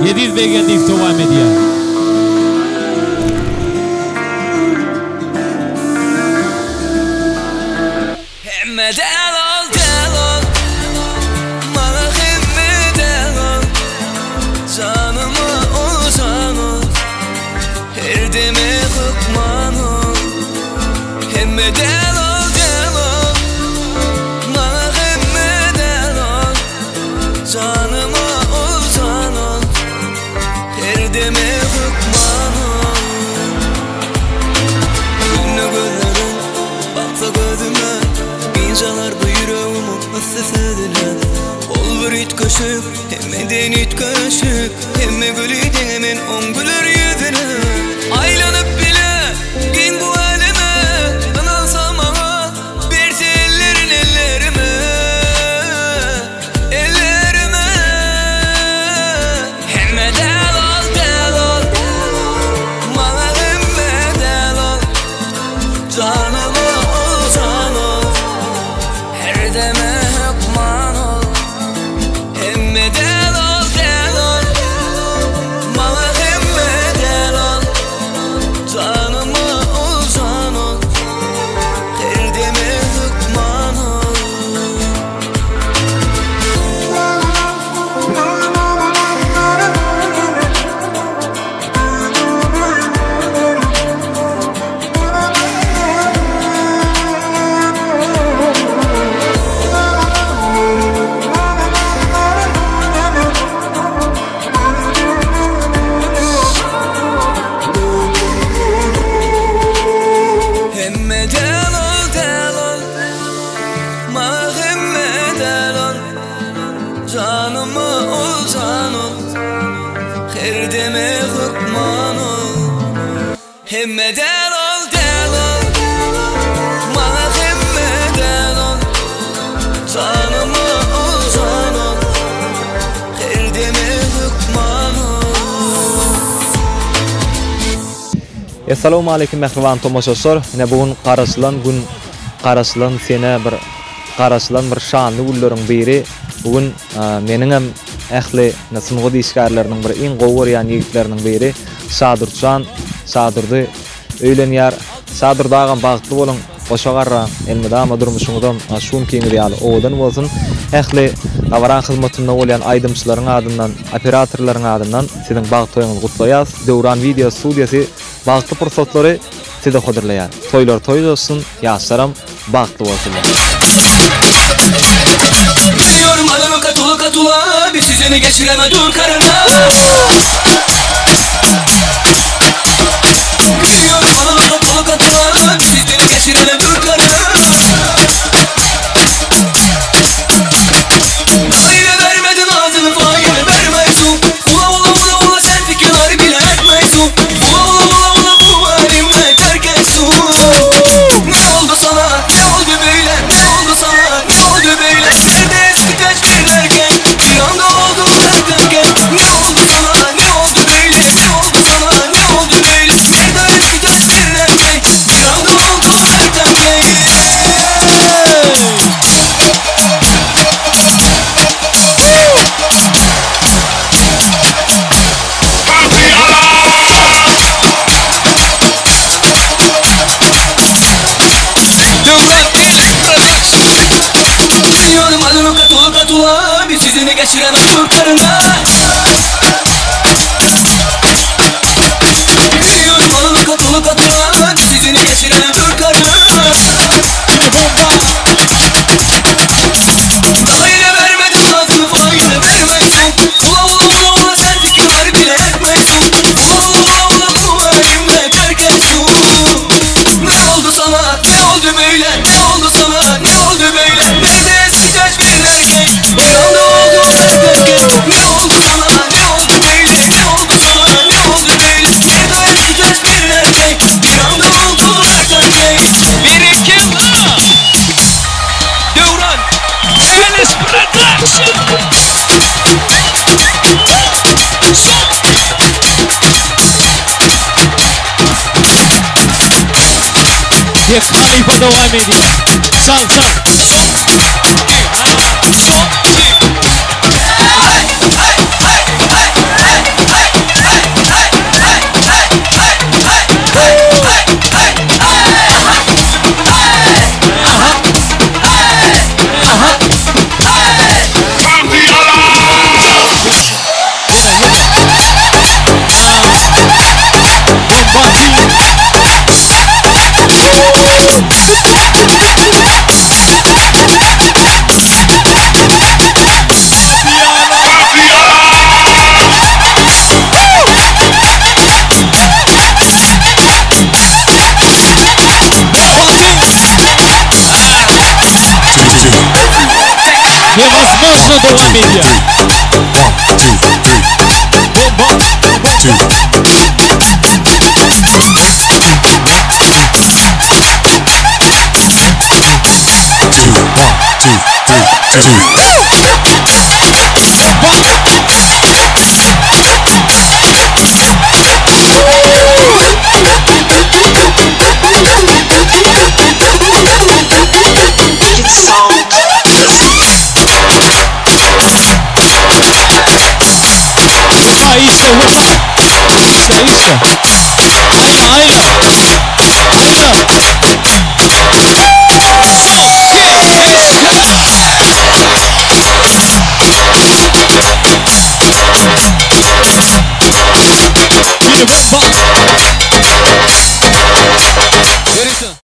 Yediz beğendik devam ediyor. Hemme delal delal, bana hemme delal, canıma uzan ol, her deme hükman ol. Hemme delal delal, bana hemme delal, canıma uzan ol, her deme hükman ol. Gülne güllerin, baksa gözüme, İncalar bu yüreğimi hassasediler. Ol bir it köşük, hemmeden it köşük, hemme gülüydün hemen on gülür yüzüne. Aylanıp bile gen bu aleme, analsam ama berse ellerin ellerime, ellerime. Hemme delal delal, bana hemme delal, canıma uzan ol, her deme hükman ol. Hemme delal delal, bana hemme delal, canıma uzan ol, her deme hükman ol. Hemme delal delal, bana hemme delal, canıma uzan ol, her deme hükman ol. Hemme delal delal, bana hemme delal, canıma uzan ol, her deme hükman ol. Assalamu alaykum mehriban tomoşaşlar. Ine bugün Qaraslan sene bir Qaraslan bir şanly gullların biri. Bugün meniň hem ähli nasymgy diýişgärleriň bir iň gowur ýan ýigitleriniň biri Sadyrçan. Sadyrdy öýlenýär. Sadyr dagam bagtly bolan goşagarra elmedama durmuşyňyzdan şuň kiňi ýaly odan bolsun. Ähli awran hyzmatynda bolan aýdymçylaryň adyndan, operatorlaryň adyndan siziň bagtlyňyzy gutlaýas. Döwran video studiýasy bagtly pursatlary size hodurlaýar. Toýlar toý bolsun, ýaşlaram bagtly bolsunlar. Biliyorum adamı katula, bir sizini geçireme dur karına. Biliyorum adamı katula, bir sizini geçireme dur karına. Daire vermedin ağzını faile vermeysun. Ula sen fikirleri bile etmeysun. Ula bu halimle terk etsun. Ne oldu sana, ne oldu böyle, ne oldu sana, ne oldu böyle? Nerede eski kaç birlerken, bir anda oldu derken. Ne oldu sana, ne oldu böyle, ne oldu sana, ne oldu böyle? Nerede eski kaç birlerken, bir anda oldu derken. Biliyorum adını katula, bir sizini geçiremem kurtarına. Biliyorum adını katula, bir sizini geçiremem kurtarına. Daire vermedin ağzını faile vermeysun. Ula sen fikirler bile etmeysun. Ula bu halimle terk etsun. Ne oldu sana, ne oldu böyle, ne oldu sana, ne oldu böyle? Nerede eski kaç birlerken, bir anda oldu derken. Ne oldu sana, ne oldu böyle, ne oldu sana, ne oldu böyle? Nerede eski kaç birlerken, bir anda oldu derken. Bir iki Döwran Enes Production. Yes, Halifa devam ediyor. Çal çal. Bomba devam ediyor. Bomba. Aisha, what's up? Aisha. Ayla.